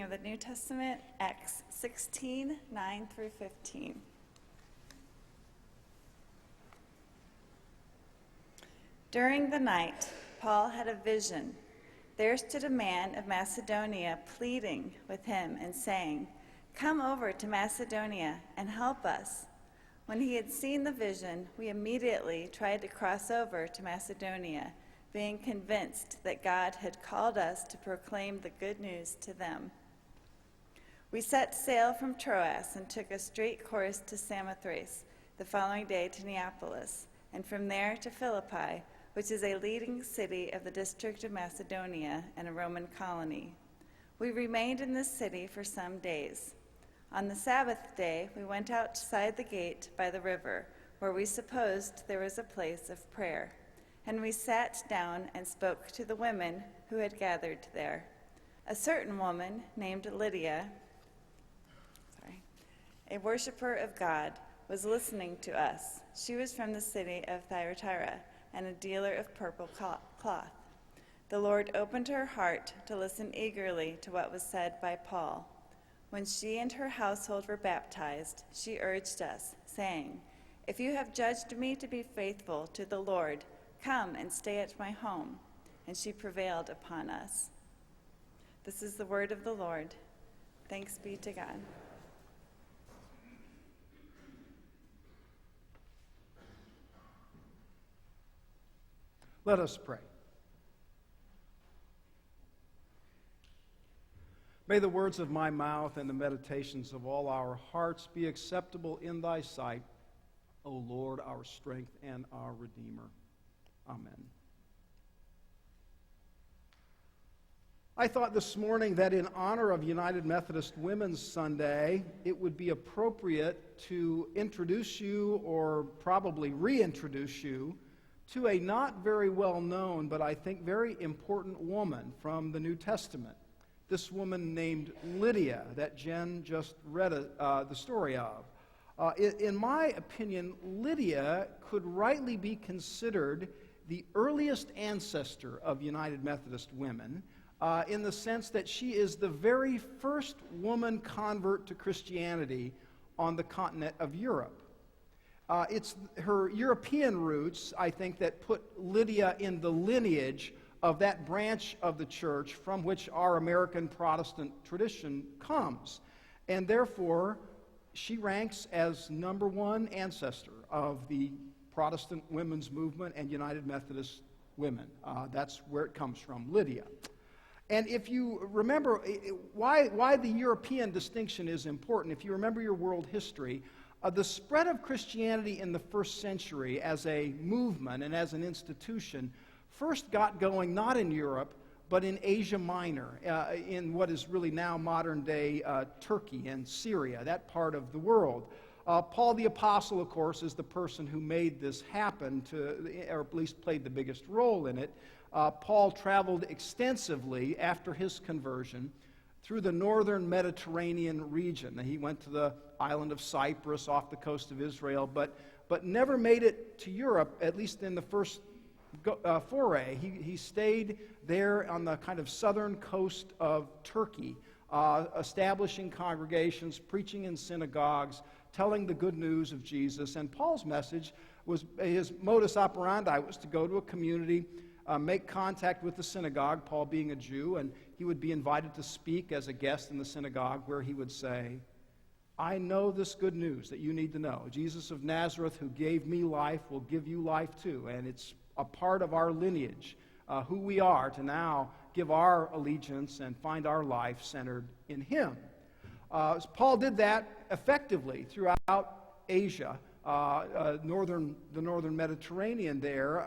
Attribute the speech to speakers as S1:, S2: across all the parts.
S1: of the New Testament, Acts 16, 9 through 15. During the night, Paul had a vision. There stood a man of Macedonia pleading with him and saying, "Come over to Macedonia and help us." When he had seen the vision, we immediately tried to cross over to Macedonia, being convinced that God had called us to proclaim the good news to them. We set sail from Troas and took a straight course to Samothrace, the following day to Neapolis, and from there to Philippi, which is a leading city of the district of Macedonia and a Roman colony. We remained in this city for some days. On the Sabbath day, we went outside the gate by the river, where we supposed there was a place of prayer. And we sat down and spoke to the women who had gathered there. A certain woman named Lydia, a worshiper of God, was listening to us. She was from the city of Thyatira and a dealer of purple cloth. The Lord opened her heart to listen eagerly to what was said by Paul. When she and her household were baptized, she urged us, saying, "If you have judged me to be faithful to the Lord, come and stay at my home." And she prevailed upon us. This is the word of the Lord. Thanks be to God.
S2: Let us pray. May the words of my mouth and the meditations of all our hearts be acceptable in thy sight, O Lord, our strength and our Redeemer. Amen. I thought this morning that in honor of United Methodist Women's Sunday, it would be appropriate to introduce you, or probably reintroduce you, to a not very well-known, but I think very important woman from the New Testament. This woman named Lydia, that Jen just read the story of. In my opinion, Lydia could rightly be considered the earliest ancestor of United Methodist women, in the sense that she is the very first woman convert to Christianity on the continent of Europe. It's her European roots, I think, that put Lydia in the lineage of that branch of the church from which our American Protestant tradition comes. And therefore, she ranks as number one ancestor of the Protestant women's movement and United Methodist women. That's where it comes from, Lydia. And if you remember why the European distinction is important, if you remember your world history, the spread of Christianity in the first century as a movement and as an institution first got going not in Europe, but in Asia Minor, in what is really now modern-day Turkey and Syria, that part of the world. Paul the Apostle, of course, is the person who made this happen, or at least played the biggest role in it. Paul traveled extensively after his conversion through the northern Mediterranean region. He went to the island of Cyprus off the coast of Israel, but never made it to Europe, at least in the first foray. He stayed there on the kind of southern coast of Turkey, establishing congregations, preaching in synagogues, telling the good news of Jesus. And Paul's message was, his modus operandi was to go to a community, make contact with the synagogue, Paul being a Jew, and he would be invited to speak as a guest in the synagogue, where he would say, "I know this good news that you need to know. Jesus of Nazareth, who gave me life, will give you life too. And it's a part of our lineage, who we are, to now give our allegiance and find our life centered in him." Paul did that effectively throughout Asia, the northern Mediterranean there.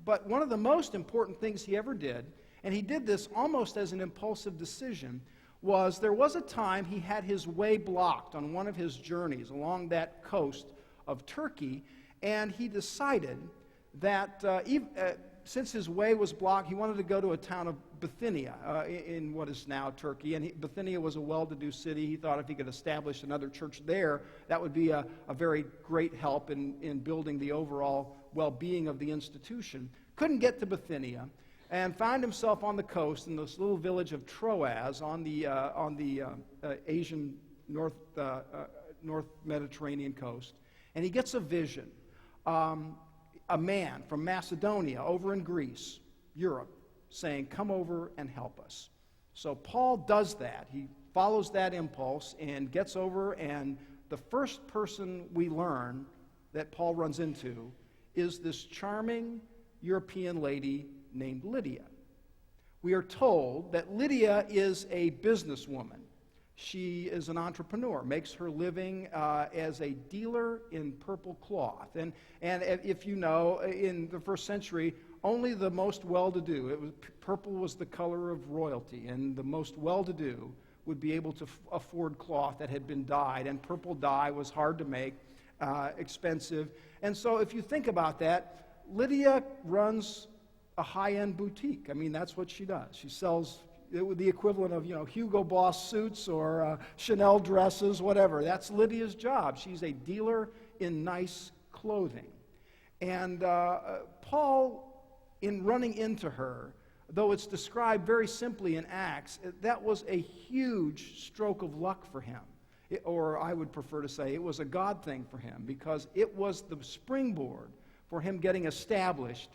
S2: But one of the most important things he ever did, and he did this almost as an impulsive decision, was there was a time he had his way blocked on one of his journeys along that coast of Turkey, and he decided that since his way was blocked, he wanted to go to a town of Bithynia in what is now Turkey. And Bithynia was a well-to-do city. He thought if he could establish another church there, that would be a very great help in building the overall well-being of the institution. Couldn't get to Bithynia. and found himself on the coast in this little village of Troas on the Asian North Mediterranean coast. And he gets a vision. A man from Macedonia over in Greece, Europe, saying, come over and help us. So Paul does that. He follows that impulse and gets over, and the first person we learn that Paul runs into is this charming European lady named Lydia. We are told that Lydia is a businesswoman. She is an entrepreneur, makes her living as a dealer in purple cloth. And if you know, in the first century, only the most well-to-do, purple was the color of royalty, and the most well-to-do would be able to afford cloth that had been dyed, and purple dye was hard to make, expensive. And so if you think about that, Lydia runs a high-end boutique. I mean, that's what she does. She sells the equivalent of, Hugo Boss suits or Chanel dresses, whatever. That's Lydia's job. She's a dealer in nice clothing. And Paul, in running into her, though it's described very simply in Acts, that was a huge stroke of luck for him. Or I would prefer to say it was a God thing for him, because it was the springboard for him getting established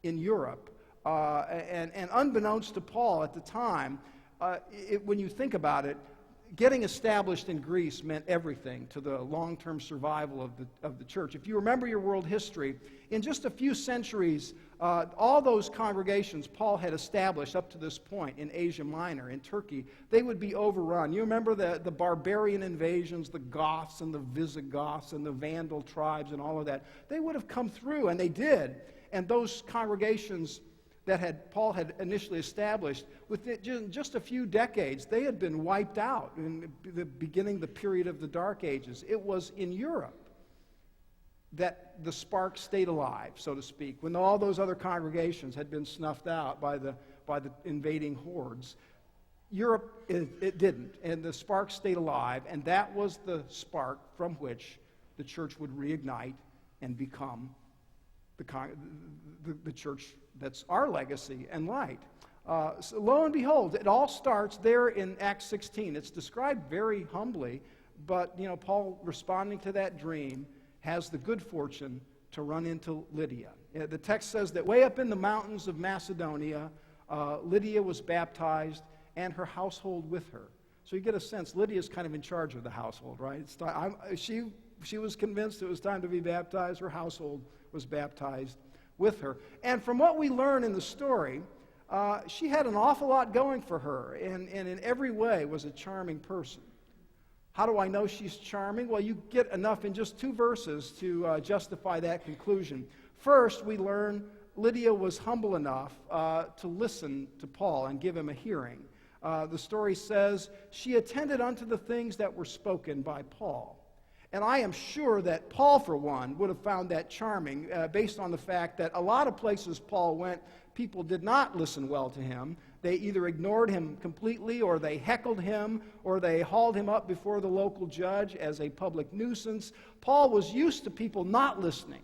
S2: in Europe. And unbeknownst to Paul at the time, when you think about it, getting established in Greece meant everything to the long-term survival of the church. If you remember your world history, in just a few centuries, all those congregations Paul had established up to this point in Asia Minor, in Turkey, they would be overrun. You remember the barbarian invasions, the Goths and the Visigoths and the Vandal tribes and all of that. They would have come through, and they did. And those congregations that Paul had initially established, within just a few decades, they had been wiped out in the period of the Dark Ages. It was in Europe that the spark stayed alive, so to speak, when all those other congregations had been snuffed out by the invading hordes. Europe, it didn't, and the spark stayed alive, and that was the spark from which the church would reignite and become the church that's our legacy and light. So lo and behold, it all starts there in Acts 16. It's described very humbly, but Paul, responding to that dream, has the good fortune to run into Lydia. The text says that way up in the mountains of Macedonia, Lydia was baptized, and her household with her. So you get a sense, Lydia's kind of in charge of the household, right? She was convinced it was time to be baptized. Her household was baptized with her. And from what we learn in the story, she had an awful lot going for her, and in every way was a charming person. How do I know she's charming? Well, you get enough in just 2 verses to justify that conclusion. First, we learn Lydia was humble enough to listen to Paul and give him a hearing. The story says, she attended unto the things that were spoken by Paul. And I am sure that Paul, for one, would have found that charming based on the fact that a lot of places Paul went, people did not listen well to him. They either ignored him completely, or they heckled him, or they hauled him up before the local judge as a public nuisance. Paul was used to people not listening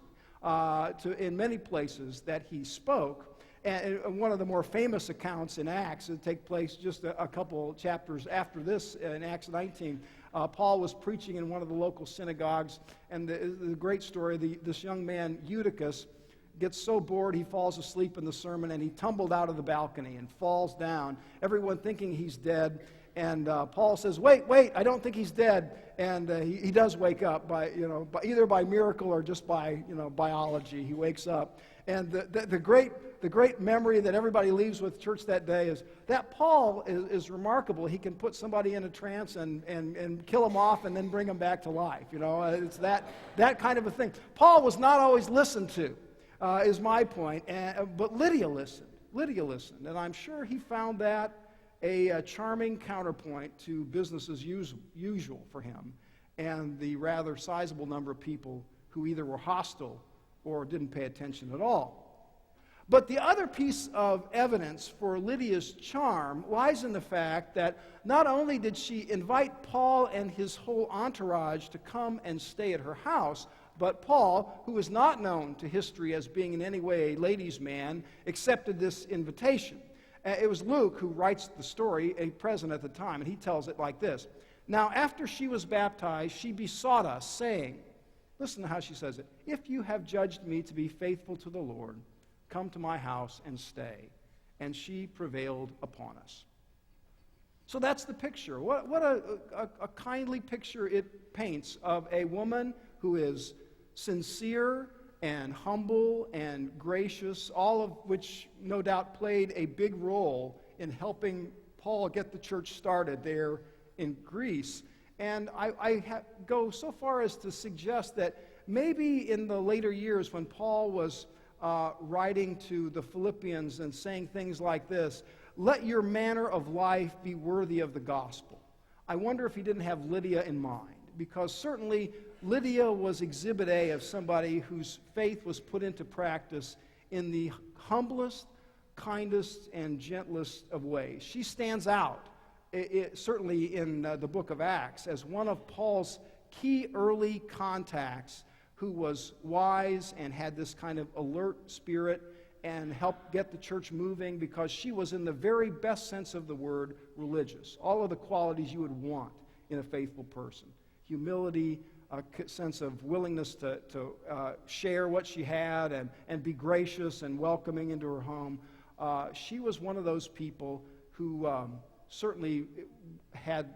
S2: in many places that he spoke. And one of the more famous accounts in Acts, it takes place just a couple chapters after this in Acts 19, Paul was preaching in one of the local synagogues, and the great story, this young man, Eutychus, gets so bored he falls asleep in the sermon, and he tumbled out of the balcony and falls down, everyone thinking he's dead. And Paul says, wait, I don't think he's dead. And he does wake up either by miracle or just by biology. He wakes up. And the great memory that everybody leaves with church that day is that Paul is remarkable. He can put somebody in a trance and kill them off and then bring them back to life. It's that kind of a thing. Paul was not always listened to, is my point. But Lydia listened. And I'm sure he found that a charming counterpoint to business as usual for him and the rather sizable number of people who either were hostile or didn't pay attention at all. But the other piece of evidence for Lydia's charm lies in the fact that not only did she invite Paul and his whole entourage to come and stay at her house, But Paul, who is not known to history as being in any way a ladies' man, accepted this invitation. It was Luke who writes the story, present at the time, and he tells it like this. Now, after she was baptized, she besought us, saying, listen to how she says it, if you have judged me to be faithful to the Lord, come to my house and stay. And she prevailed upon us. So that's the picture. What a kindly picture it paints of a woman who is sincere and humble and gracious, all of which no doubt played a big role in helping Paul get the church started there in Greece. And I go so far as to suggest that maybe in the later years when Paul was writing to the Philippians and saying things like this, let your manner of life be worthy of the gospel. I wonder if he didn't have Lydia in mind, because certainly Lydia was exhibit A of somebody whose faith was put into practice in the humblest, kindest, and gentlest of ways. She stands out, certainly in the book of Acts, as one of Paul's key early contacts who was wise and had this kind of alert spirit and helped get the church moving, because she was, in the very best sense of the word, religious. All of the qualities you would want in a faithful person. Humility, a sense of willingness to share what she had and be gracious and welcoming into her home. She was one of those people who certainly had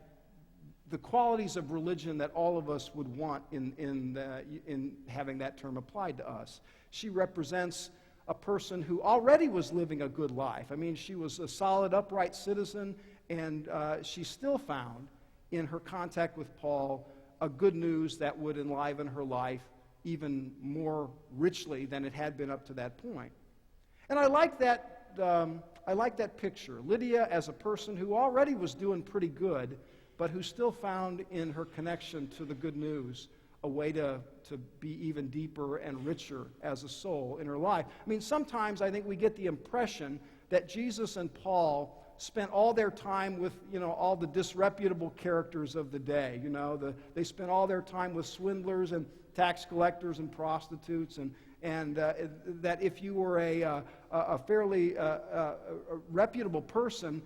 S2: the qualities of religion that all of us would want in having that term applied to us. She represents a person who already was living a good life. I mean, she was a solid, upright citizen, and she still found in her contact with Paul a good news that would enliven her life even more richly than it had been up to that point. And I like that picture. Lydia as a person who already was doing pretty good, but who still found in her connection to the good news a way to be even deeper and richer as a soul in her life. I mean, sometimes I think we get the impression that Jesus and Paul spent all their time with, all the disreputable characters of the day. They spent all their time with swindlers and tax collectors and prostitutes, and that if you were a fairly reputable person,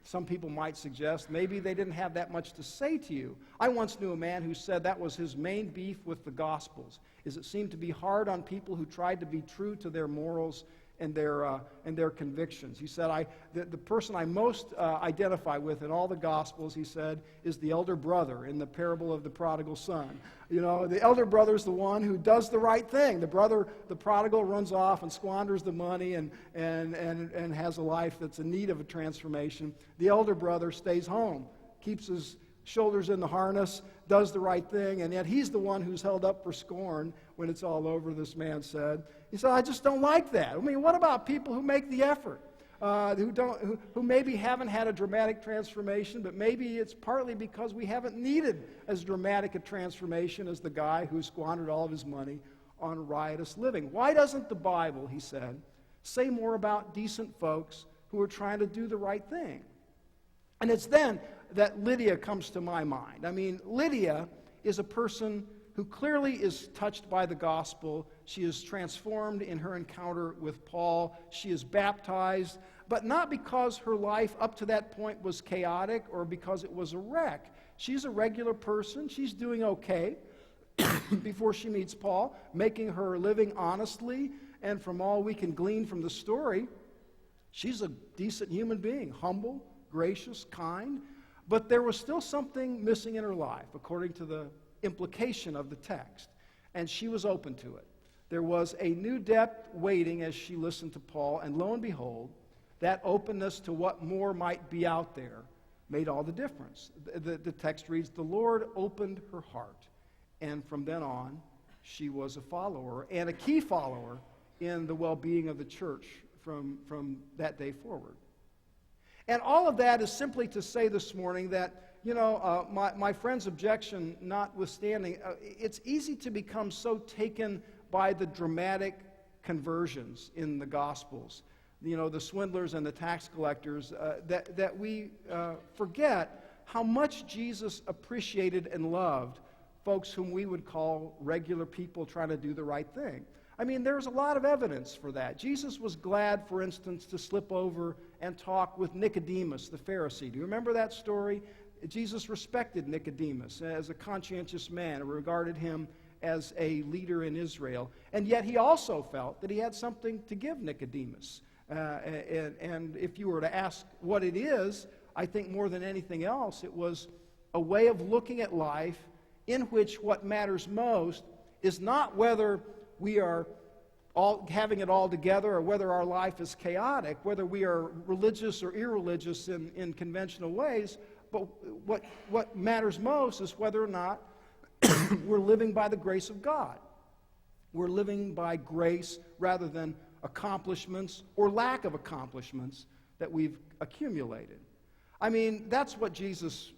S2: some people might suggest maybe they didn't have that much to say to you. I once knew a man who said that was his main beef with the Gospels, is it seemed to be hard on people who tried to be true to their morals and their convictions. He said, the person I most identify with in all the Gospels, he said, is the elder brother in the parable of the prodigal son. The elder brother is the one who does the right thing. The prodigal runs off and squanders the money and has a life that's in need of a transformation. The elder brother stays home, keeps his shoulders in the harness, does the right thing, and yet he's the one who's held up for scorn when it's all over, this man said. He said, I just don't like that. I mean, what about people who make the effort, who maybe haven't had a dramatic transformation, but maybe it's partly because we haven't needed as dramatic a transformation as the guy who squandered all of his money on riotous living. Why doesn't the Bible, he said, say more about decent folks who are trying to do the right thing? And it's then that Lydia comes to my mind. I mean, Lydia is a person who clearly is touched by the gospel. She is transformed in her encounter with Paul. She is baptized, but not because her life up to that point was chaotic or because it was a wreck. She's a regular person. She's doing okay before she meets Paul, making her living honestly, and from all we can glean from the story, she's a decent human being, humble, gracious, kind, but there was still something missing in her life, according to the implication of the text, and she was open to it. There was a new depth waiting as she listened to Paul, and lo and behold, that openness to what more might be out there made all the difference. The text reads, the Lord opened her heart, and from then on, she was a follower, and a key follower in the well-being of the church from that day forward. And all of that is simply to say this morning that, my friend's objection notwithstanding, it's easy to become so taken by the dramatic conversions in the Gospels, the swindlers and the tax collectors, that we forget how much Jesus appreciated and loved folks whom we would call regular people trying to do the right thing. I mean, there's a lot of evidence for that. Jesus was glad, for instance, to slip over and talk with Nicodemus, the Pharisee. Do you remember that story? Jesus respected Nicodemus as a conscientious man and regarded him as a leader in Israel. And yet he also felt that he had something to give Nicodemus. And if you were to ask what it is, I think more than anything else, it was a way of looking at life in which what matters most is not whether we are all having it all together or whether our life is chaotic, whether we are religious or irreligious in conventional ways, but what matters most is whether or not we're living by the grace of God. We're living by grace rather than accomplishments or lack of accomplishments that we've accumulated. I mean, that's what Jesus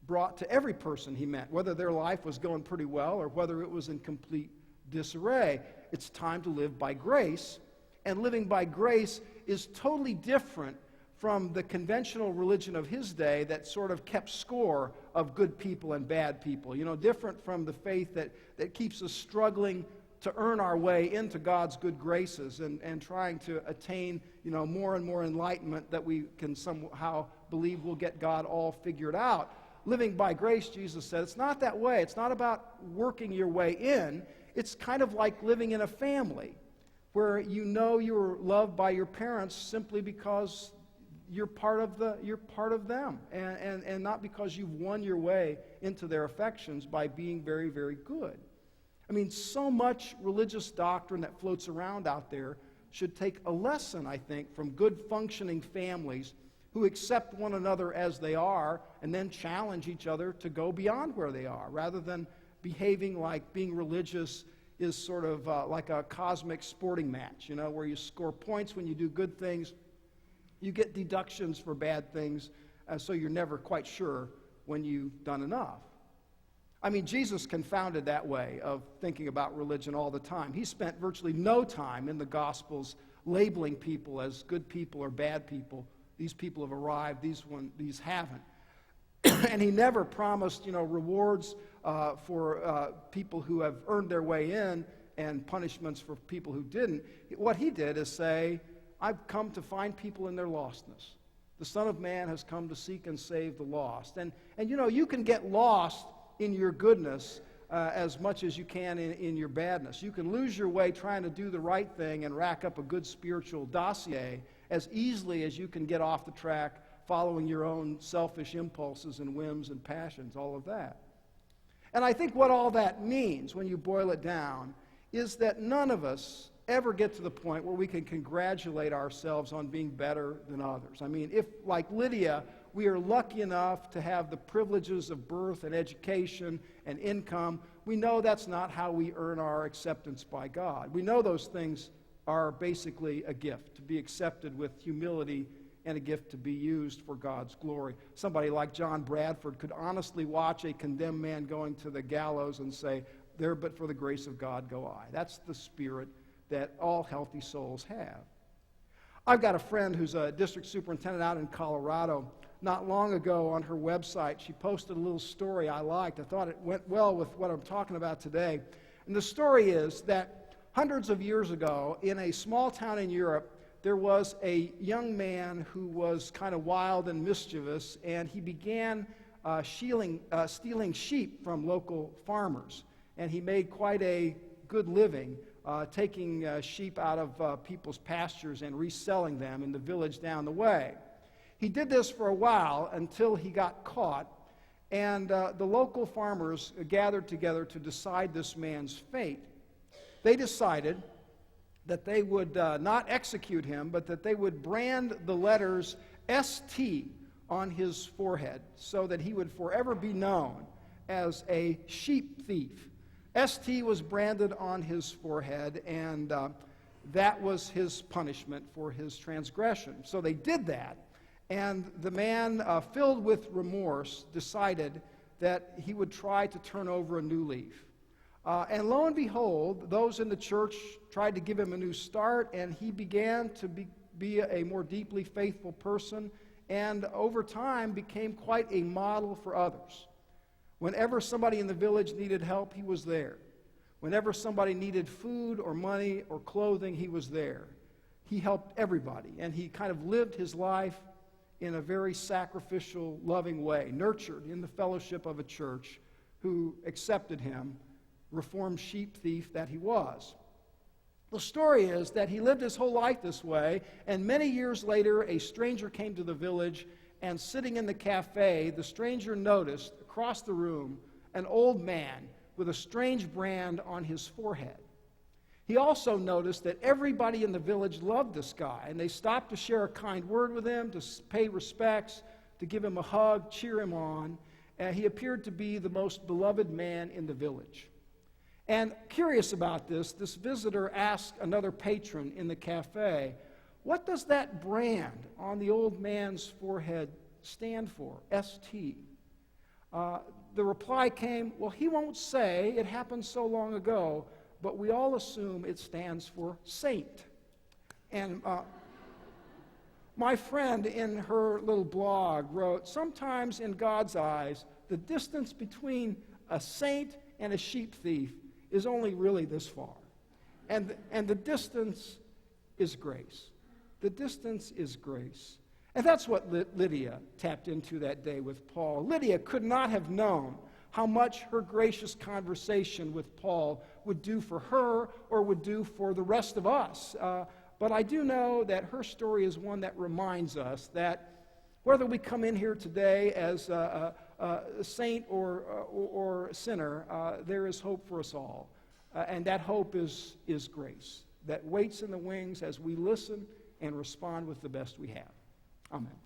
S2: brought to every person he met, whether their life was going pretty well or whether it was in complete disarray. It's time to live by grace, and living by grace is totally different from the conventional religion of his day that sort of kept score of good people and bad people. You know, different from the faith that keeps us struggling to earn our way into God's good graces and trying to attain, you know, more and more enlightenment that we can somehow believe we'll get God all figured out. Living by grace, Jesus said, it's not that way. It's not about working your way in. It's kind of like living in a family where you know you're loved by your parents simply because you're part of them and not because you've won your way into their affections by being very, very good. I mean, so much religious doctrine that floats around out there should take a lesson, I think, from good functioning families who accept one another as they are and then challenge each other to go beyond where they are, rather than behaving like being religious is sort of like a cosmic sporting match, you know, where you score points when you do good things, you get deductions for bad things, so you're never quite sure when you've done enough. I mean, Jesus confounded that way of thinking about religion all the time. He spent virtually no time in the Gospels labeling people as good people or bad people. These people have arrived, these haven't. And he never promised, you know, rewards for people who have earned their way in and punishments for people who didn't. What he did is say, I've come to find people in their lostness. The Son of Man has come to seek and save the lost. And you know, you can get lost in your goodness as much as you can in your badness. You can lose your way trying to do the right thing and rack up a good spiritual dossier as easily as you can get off the track following your own selfish impulses and whims and passions, all of that. And I think what all that means, when you boil it down, is that none of us ever get to the point where we can congratulate ourselves on being better than others. I mean, if, like Lydia, we are lucky enough to have the privileges of birth and education and income, we know that's not how we earn our acceptance by God. We know those things are basically a gift, to be accepted with humility and a gift to be used for God's glory. Somebody like John Bradford could honestly watch a condemned man going to the gallows and say, there but for the grace of God go I. That's the spirit that all healthy souls have. I've got a friend who's a district superintendent out in Colorado. Not long ago on her website, she posted a little story I liked. I thought it went well with what I'm talking about today. And the story is that hundreds of years ago, in a small town in Europe, there was a young man who was kind of wild and mischievous, and he began stealing sheep from local farmers. And he made quite a good living taking sheep out of people's pastures and reselling them in the village down the way. He did this for a while until he got caught, and the local farmers gathered together to decide this man's fate. They decided that they would not execute him, but that they would brand the letters ST on his forehead so that he would forever be known as a sheep thief. ST was branded on his forehead, and that was his punishment for his transgression. So they did that, and the man, filled with remorse, decided that he would try to turn over a new leaf. And lo and behold, those in the church tried to give him a new start, and he began to be a more deeply faithful person, and over time became quite a model for others. Whenever somebody in the village needed help, he was there. Whenever somebody needed food or money or clothing, he was there. He helped everybody, and he kind of lived his life in a very sacrificial, loving way, nurtured in the fellowship of a church who accepted him, reformed sheep thief that he was. The story is that he lived his whole life this way, and many years later, a stranger came to the village, and sitting in the cafe, the stranger noticed across the room an old man with a strange brand on his forehead. He also noticed that everybody in the village loved this guy, and they stopped to share a kind word with him, to pay respects, to give him a hug, cheer him on. And he appeared to be the most beloved man in the village. And curious about this visitor asked another patron in the cafe, "What does that brand on the old man's forehead stand for, ST?" The reply came, "Well, he won't say. It happened so long ago, but we all assume it stands for saint." And my friend in her little blog wrote, "Sometimes in God's eyes, the distance between a saint and a sheep thief is only really this far. And the distance is grace. The distance is grace." And that's what Lydia tapped into that day with Paul. Lydia could not have known how much her gracious conversation with Paul would do for her or would do for the rest of us. But I do know that her story is one that reminds us that whether we come in here today as a saint or sinner, there is hope for us all. And that hope is grace that waits in the wings as we listen and respond with the best we have. Amen.